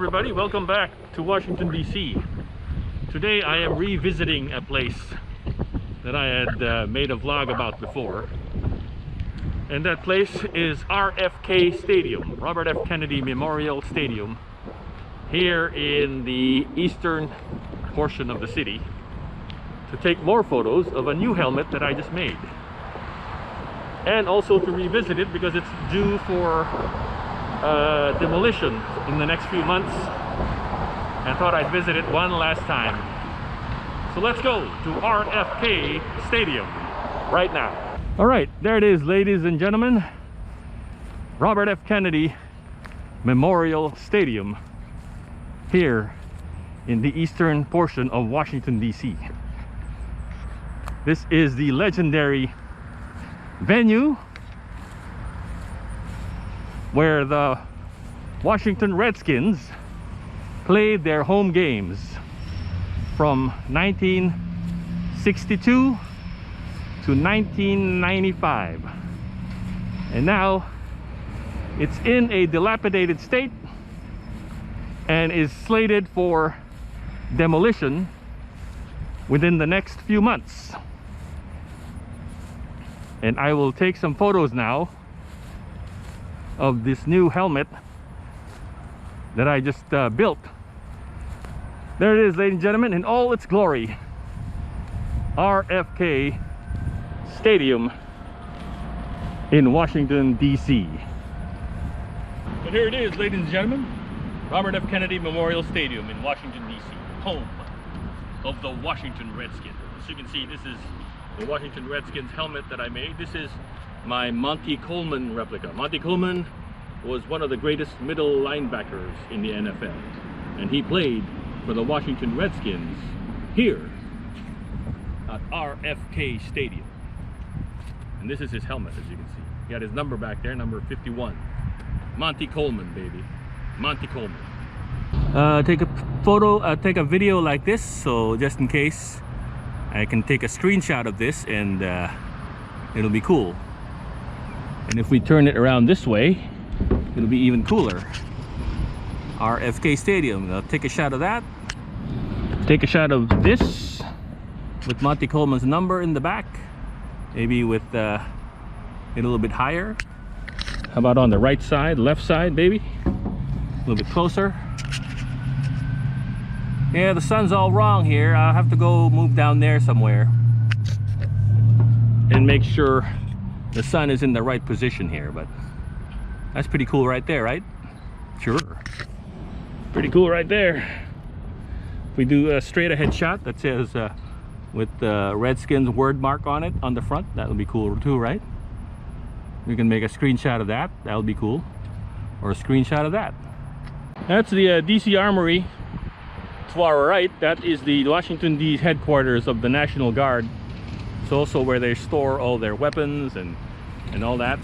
everybody, welcome back to Washington DC. Today I am revisiting a place that I had made a vlog about before, and that place is RFK Stadium, Robert F. Kennedy Memorial Stadium, here in the eastern portion of the city, to take more photos of a new helmet that I just made, and also to revisit it because it's due for demolition in the next few months. I thought I'd visit it one last time. So let's go to RFK Stadium right now. All right, there it is, ladies and gentlemen. Robert F. Kennedy Memorial Stadium here in the eastern portion of Washington, DC. This is the legendary venue where the Washington Redskins played their home games from 1962 to 1995, and now it's in a dilapidated state and is slated for demolition within the next few months. And I will take some photos now of this new helmet that I just built. There it is, ladies and gentlemen, in all its glory. RFK Stadium in Washington, DC. And here it is, ladies and gentlemen, Robert F. Kennedy Memorial Stadium in Washington, DC, home of the Washington Redskins. As you can see, this is the Washington Redskins helmet that I made. This is my Monte Coleman replica. Monte Coleman was one of the greatest middle linebackers in the NFL, and he played for the Washington Redskins here at RFK Stadium. And this is his helmet, as you can see. He had his number back there, number 51. Monte Coleman, baby. Monte Coleman. Take a photo, take a video like this, so just in case I can take a screenshot of this, and it'll be cool. And if we turn it around this way, it'll be even cooler. RFK Stadium. I'll take a shot of that. Take a shot of this with Monte Coleman's number in the back, maybe with it a little bit higher. How about on the right side, left side, baby? A little bit closer. Yeah, the sun's all wrong here. I'll have to go move down there somewhere and make sure the sun is in the right position here. But that's pretty cool right there, right? Sure. Pretty cool right there. If we do a straight ahead shot that says with the Redskins word mark on it on the front, that'll be cool too, right? We can make a screenshot of that. That'll be cool. Or a screenshot of that. That's the DC Armory. To our right, that is the Washington DC headquarters of the National Guard. It's also where they store all their weapons and all that.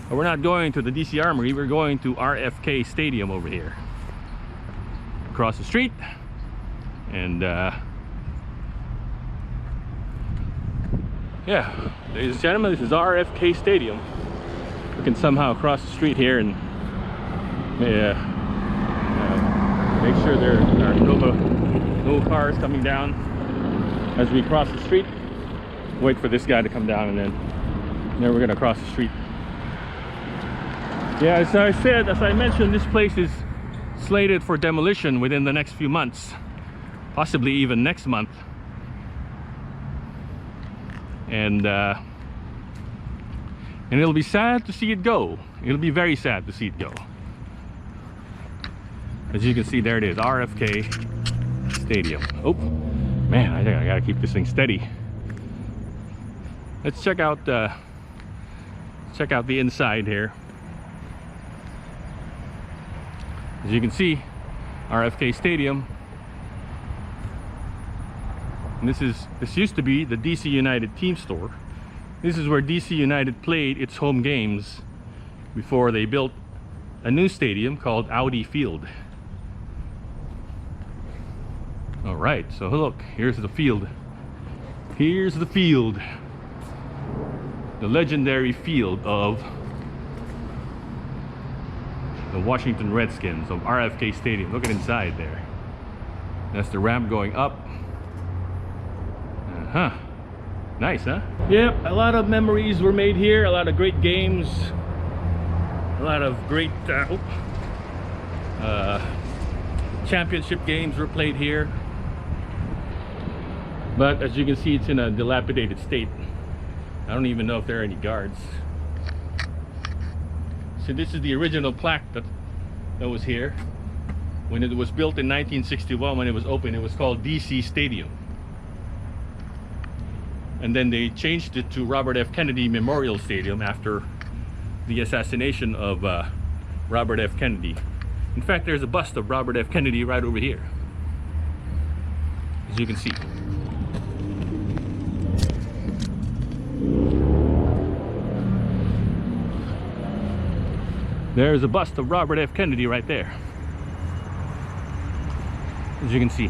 But we're not going to the DC Armory, we're going to RFK Stadium over here. Across the street. And yeah, ladies and gentlemen, this is RFK Stadium. We can somehow cross the street here and make sure there are no cars coming down as we cross the street. Wait for this guy to come down, and then we're gonna cross the street. Yeah, as I said, as I mentioned, this place is slated for demolition within the next few months, possibly even next month. And it'll be sad to see it go. It'll be very sad to see it go. As you can see, there it is, RFK Stadium. Oh man, I think I gotta keep this thing steady. Let's check out the inside here. As you can see, RFK Stadium. And this used to be the DC United team store. This is where DC United played its home games before they built a new stadium called Audi Field. All right, so look, here's the field. Here's the field. The legendary field of the Washington Redskins of RFK Stadium. Look at inside there. That's the ramp going up. Nice, huh? Yep, a lot of memories were made here, a lot of great games, a lot of great championship games were played here. But as you can see, it's in a dilapidated state. I don't even know if there are any guards. So this is the original plaque that was here. When it was built in 1961, when it was open, it was called DC Stadium. And then they changed it to Robert F. Kennedy Memorial Stadium after the assassination of Robert F. Kennedy. In fact, there's a bust of Robert F. Kennedy right over here, as you can see. There's a bust of Robert F. Kennedy right there, as you can see.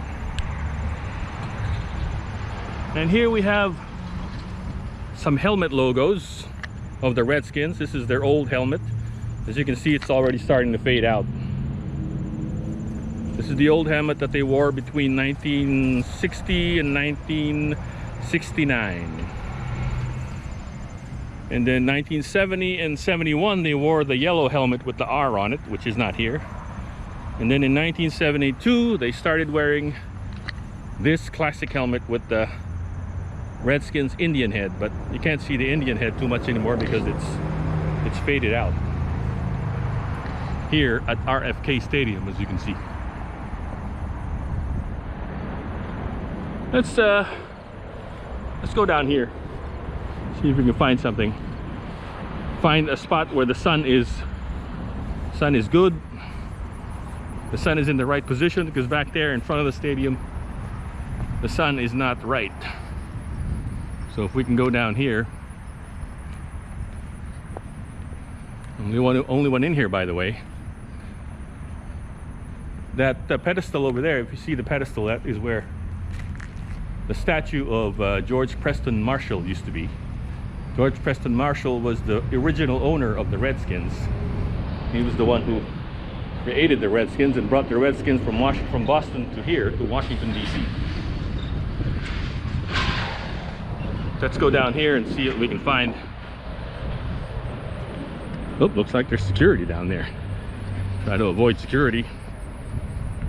And here we have some helmet logos of the Redskins. This is their old helmet. As you can see, it's already starting to fade out. This is the old helmet that they wore between 1960 and 1969. And then 1970 and 71 they wore the yellow helmet with the R on it, which is not here. And then in 1972 they started wearing this classic helmet with the Redskins Indian head, but you can't see the Indian head too much anymore because it's faded out here at RFK Stadium, as you can see. Let's go down here, see if we can find something. Find a spot where the sun is good. The sun is in the right position, because back there in front of the stadium the sun is not right. So if we can go down here, only one in here, by the way. That pedestal over there, if you see the pedestal, that is where the statue of George Preston Marshall used to be. George Preston Marshall was the original owner of the Redskins. He was the one who created the Redskins and brought the Redskins from Boston to here, to Washington, D.C. Let's go down here and see what we can find. Oh, looks like there's security down there. Try to avoid security.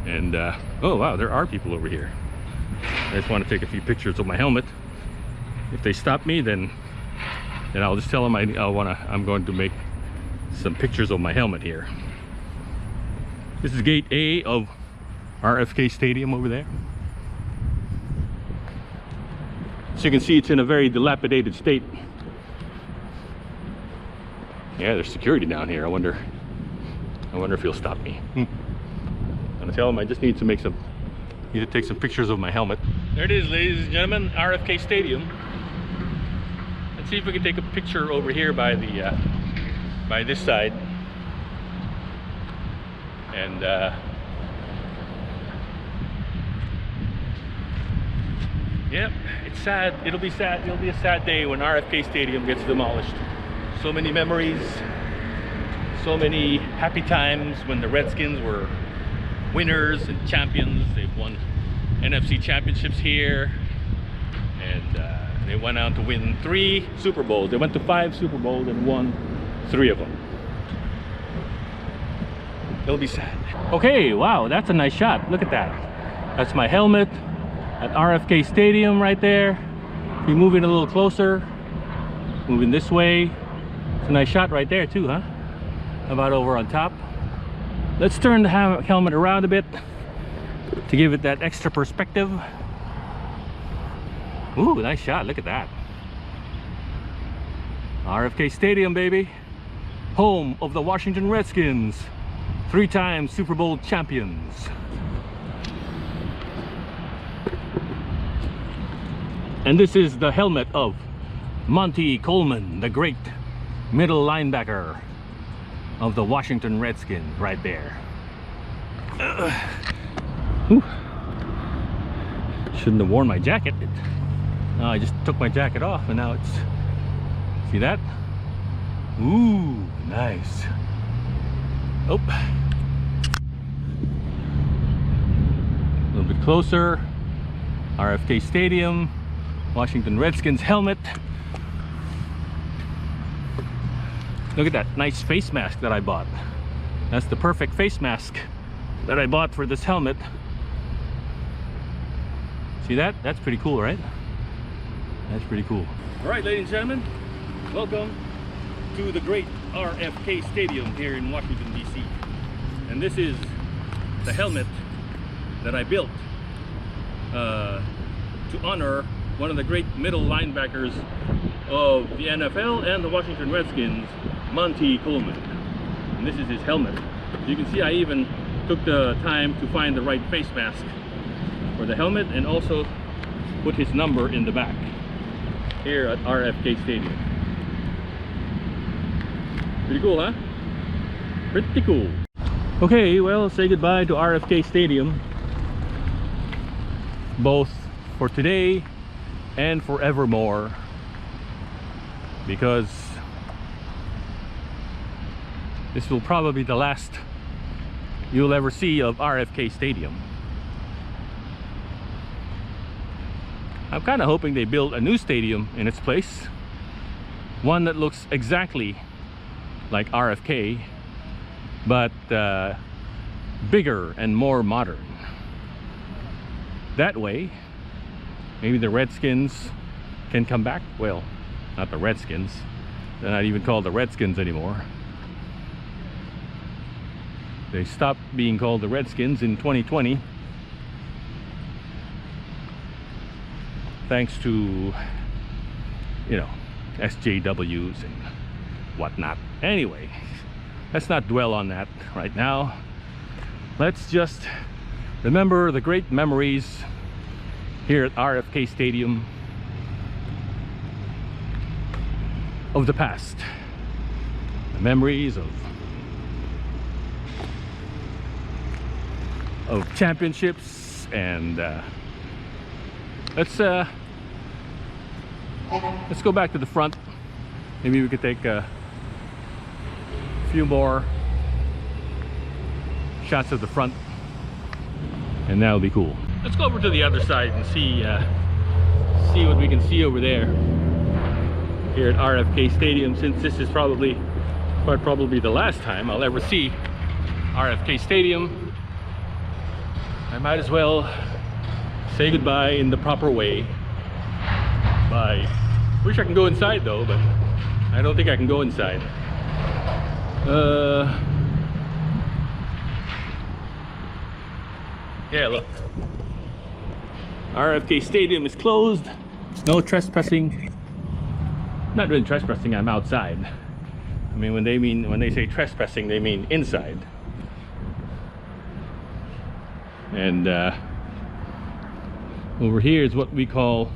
And oh wow, there are people over here. I just want to take a few pictures of my helmet. If they stop me, then I'll just tell them I'm going to make some pictures of my helmet here. This is gate A of RFK Stadium over there. So you can see it's in a very dilapidated state. Yeah, there's security down here. I wonder if he'll stop me. I'm gonna tell him I just need to take some pictures of my helmet. There it is, ladies and gentlemen, RFK Stadium. Let's see if we can take a picture over here by the by this side. And yep, it's sad. It'll be sad. It'll be a sad day when RFK Stadium gets demolished. So many memories, so many happy times when the Redskins were winners and champions. They've won NFC championships here, and they went out to win 3 Super Bowls. They went to 5 Super Bowls and won 3 of them. It'll be sad. Okay, wow, that's a nice shot. Look at that. That's my helmet at RFK Stadium right there. Be moving a little closer, moving this way. It's a nice shot right there too, huh? How about over on top? Let's turn the helmet around a bit to give it that extra perspective. Ooh, nice shot. Look at that. RFK Stadium, baby. Home of the Washington Redskins. 3-time Super Bowl champions. And this is the helmet of Monte Coleman, the great middle linebacker of the Washington Redskins, right there. Shouldn't have worn my jacket. I just took my jacket off and now it's, see that? Ooh, nice. Oh, a little bit closer. RFK Stadium, Washington Redskins helmet. Look at that nice face mask that I bought. That's the perfect face mask that I bought for this helmet. See that? That's pretty cool, right? That's pretty cool. All right, ladies and gentlemen, welcome to the great RFK Stadium here in Washington, D.C. And this is the helmet that I built to honor one of the great middle linebackers of the NFL and the Washington Redskins, Monte Coleman. And this is his helmet. You can see I even took the time to find the right face mask for the helmet and also put his number in the back here at RFK Stadium. Pretty cool, huh? Pretty cool. Okay, well, say goodbye to RFK Stadium, both for today and forevermore, because this will probably be the last you'll ever see of RFK Stadium. I'm kind of hoping they build a new stadium in its place, one that looks exactly like RFK, but bigger and more modern. That way maybe the Redskins can come back. Well, not the Redskins, they're not even called the Redskins anymore. They stopped being called the Redskins in 2020 thanks to, you know, SJWs and whatnot. Anyway, let's not dwell on that right now. Let's just remember the great memories here at RFK Stadium of the past. The memories of championships, and let's go back to the front. Maybe we could take a few more shots of the front, and that'll be cool. Let's go over to the other side and see what we can see over there here at RFK Stadium, since this is quite probably the last time I'll ever see RFK Stadium. I might as well say goodbye in the proper way. Bye. Wish I can go inside though, but I don't think I can go inside. Yeah, look. RFK Stadium is closed. No trespassing. Not really trespassing, I'm outside. I mean, when they say trespassing, they mean inside. And over here is what we call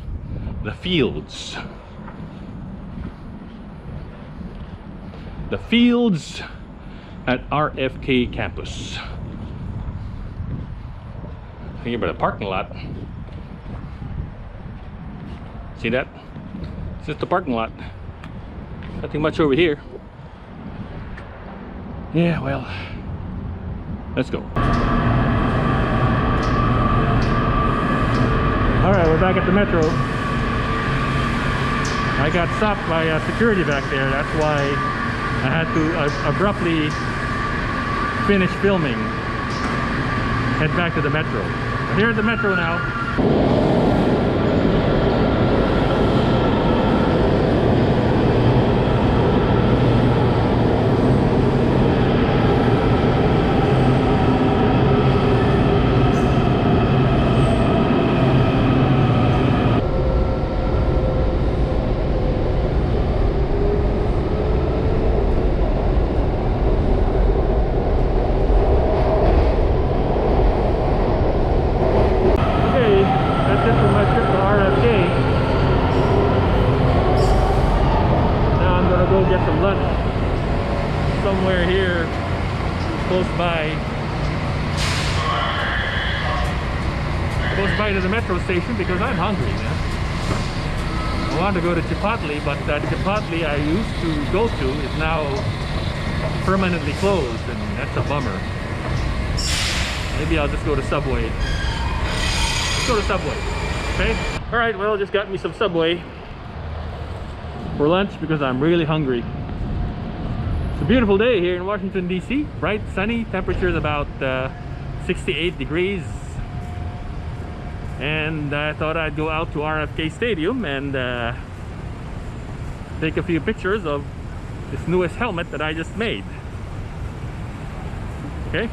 the fields. The fields at RFK campus. Think about a parking lot. See that? It's just a parking lot. Nothing much over here. Yeah, well, let's go. Alright, we're back at the metro. I got stopped by security back there. That's why I had to abruptly finish filming. Head back to the metro. But here's the metro now. Somewhere here close by to the metro station, because I'm hungry, man. I wanted to go to Chipotle, but the Chipotle I used to go to is now permanently closed, and that's a bummer. Maybe I'll just go to Subway. Let's go to Subway, okay? All right, well, just got me some Subway for lunch because I'm really hungry. It's a beautiful day here in Washington, D.C. Bright, sunny, temperature is about 68 degrees. And I thought I'd go out to RFK Stadium and take a few pictures of this newest helmet that I just made. Okay?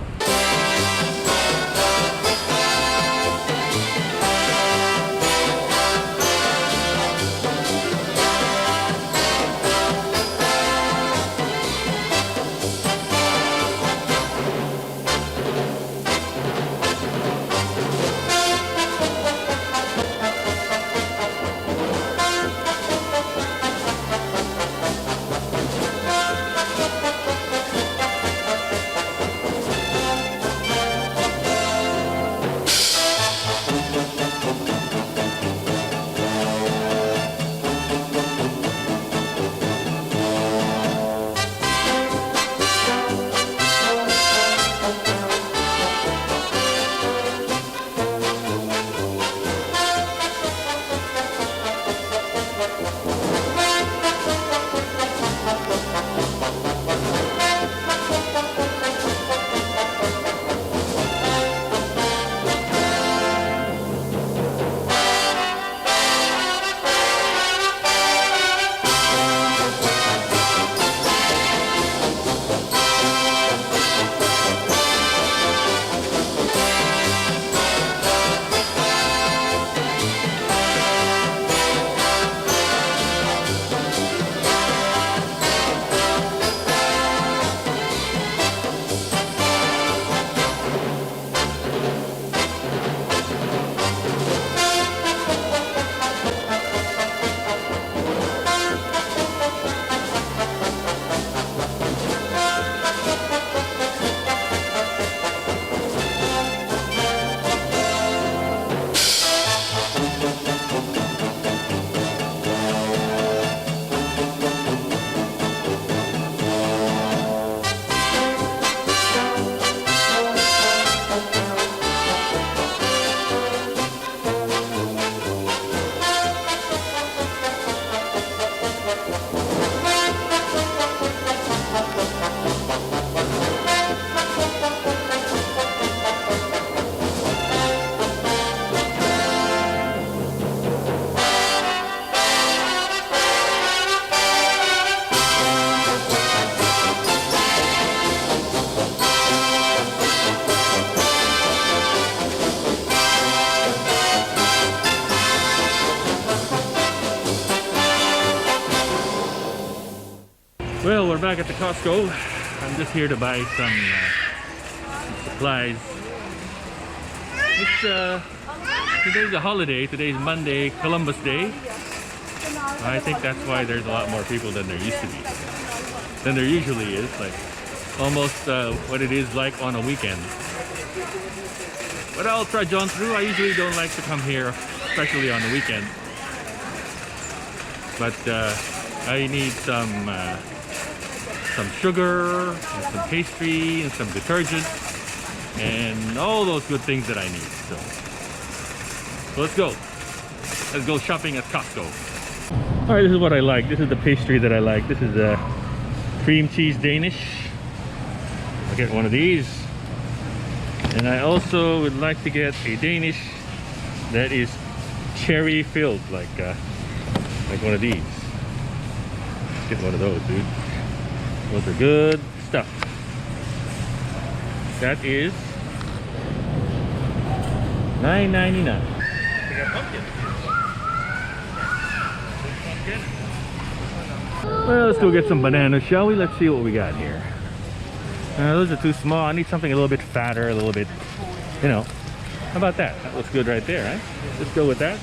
Well, we're back at the Costco. I'm just here to buy some supplies. It's today's a holiday. Today's Monday, Columbus Day. I think that's why there's a lot more people than there used to be. Than there usually is, like almost what it is like on a weekend. But I'll trudge on through. I usually don't like to come here, especially on the weekend. But I need some sugar, and some pastry, and some detergent, and all those good things that I need. So let's go. Let's go shopping at Costco. All right, this is what I like. This is the pastry that I like. This is a cream cheese Danish. I'll get one of these. And I also would like to get a Danish that is cherry filled, like one of these. Let's get one of those, dude. Those are good stuff. That is $9.99. They got pumpkin. Well, let's go get some bananas, shall we? Let's see what we got here. Those are too small. I need something a little bit fatter, a little bit, you know. How about that? That looks good right there, right? Let's go with that.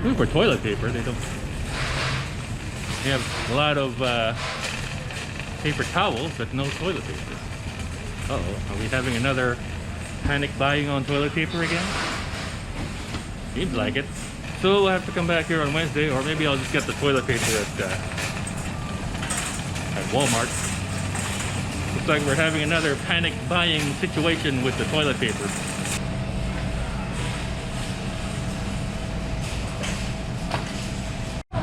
Ooh, for toilet paper, they have a lot of paper towels, but no toilet paper. Uh-oh, are we having another panic buying on toilet paper again? Seems like it. So we'll have to come back here on Wednesday, or maybe I'll just get the toilet paper at Walmart. Looks like we're having another panic buying situation with the toilet paper.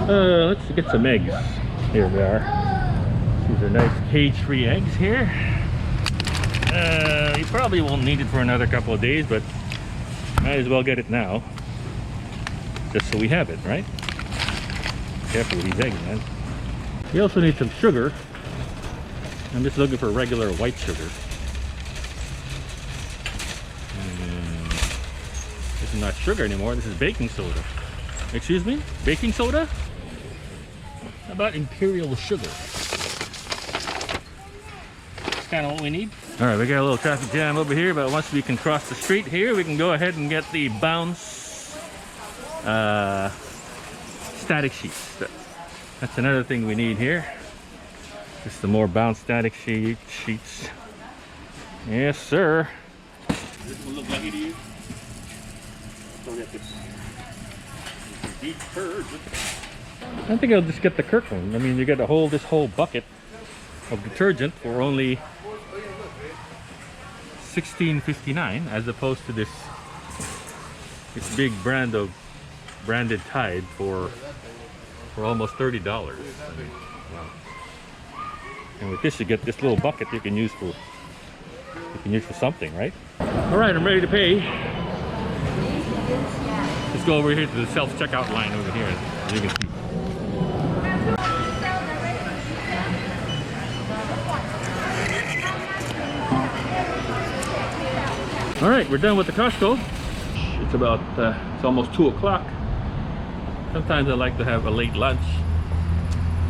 Let's get some eggs. Here we are. These are nice cage-free eggs here. You probably won't need it for another couple of days, but might as well get it now. Just so we have it, right? Careful with these eggs, man. We also need some sugar. I'm just looking for regular white sugar. This is not sugar anymore, this is baking soda. Excuse me? Baking soda? How about imperial sugar? That's kind of what we need. Alright, we got a little traffic jam over here, but once we can cross the street here, we can go ahead and get the bounce static sheets. That's another thing we need here. Just some more bounce static sheets. Yes, sir. This will look like it is. So get this detergent. I think I'll just get the Kirkland. I mean, you get this whole bucket of detergent for only $16.59, as opposed to this big branded Tide for almost $30. I mean, wow. And with this, you get this little bucket you can use for something, right? All right, I'm ready to pay. Let's go over here to the self-checkout line over here, as you can see. All right, we're done with the Costco. It's about it's almost 2 o'clock. Sometimes I like to have a late lunch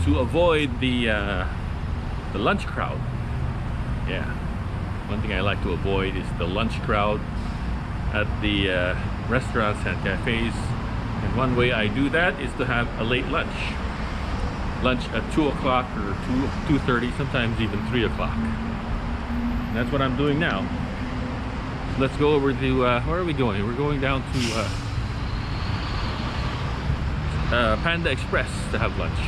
to avoid the lunch crowd. Yeah, one thing I like to avoid is the lunch crowd at the restaurants and cafes. And one way I do that is to have a late lunch. Lunch at 2 o'clock or 2:30, sometimes even 3 o'clock. And that's what I'm doing now. Let's go over to, where are we going? We're going down to Panda Express to have lunch.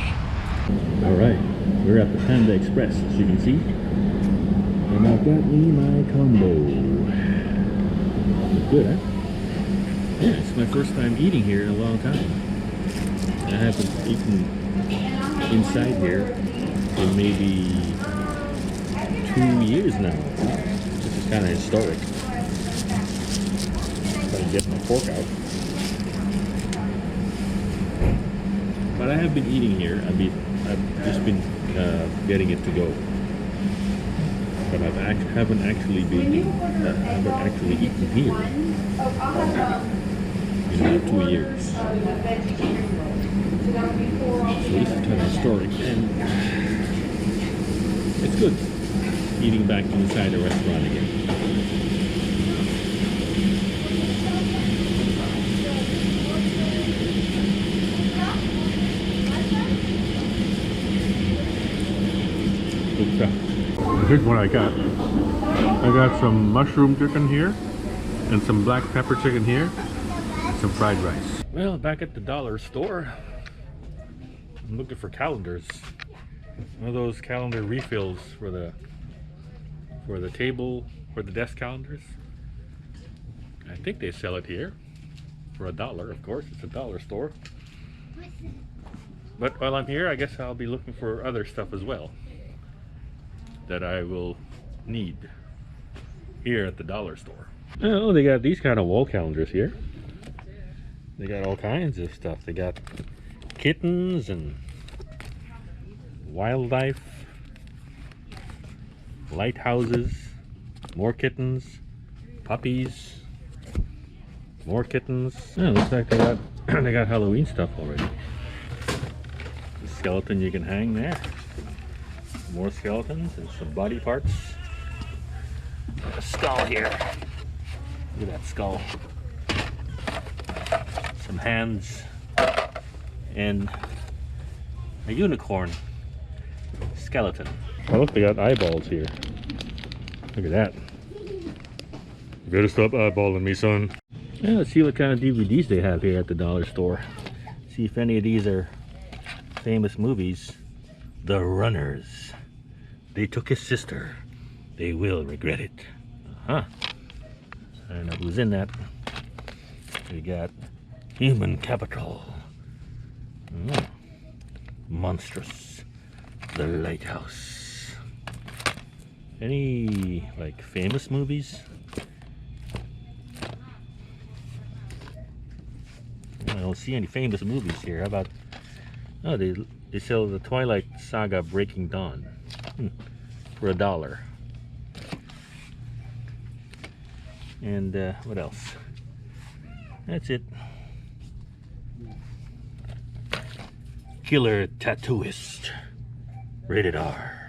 Alright, we're at the Panda Express, as you can see. And I've got me my combo. It's good, huh? Yeah, it's my first time eating here in a long time. I haven't eaten inside here for maybe 2 years now. This is kind of historic. Get my fork out. But I have been eating here. I've just been getting it to go. But I haven't actually eaten here in about 2 years. So this is kind of historic, and it's good eating back inside a restaurant again. Here's what I got. I got some mushroom chicken here, and some black pepper chicken here, and some fried rice. Well, back at the dollar store, I'm looking for calendars. One of those calendar refills for the table, for the desk calendars. I think they sell it here for $1, of course. It's a dollar store. But while I'm here, I guess I'll be looking for other stuff as well that I will need here at the dollar store. Oh, they got these kind of wall calendars here. They got all kinds of stuff. They got kittens and wildlife, lighthouses, more kittens, puppies, more kittens. Oh, looks like they got they got Halloween stuff already. The skeleton you can hang there. More skeletons and some body parts. A skull here. Look at that skull. Some hands and a unicorn skeleton. Oh, look, they got eyeballs here. Look at that. You better stop eyeballing me, son. Yeah, let's see what kind of DVDs they have here at the dollar store. See if any of these are famous movies. The Runners. They took his sister. They will regret it. I don't know who's in that. We got Human Capital. Monstrous. The Lighthouse. Any like famous movies? I don't see any famous movies here. How about, oh, they sell the Twilight Saga Breaking Dawn for $1. And what else? That's it. Killer Tattooist. Rated R.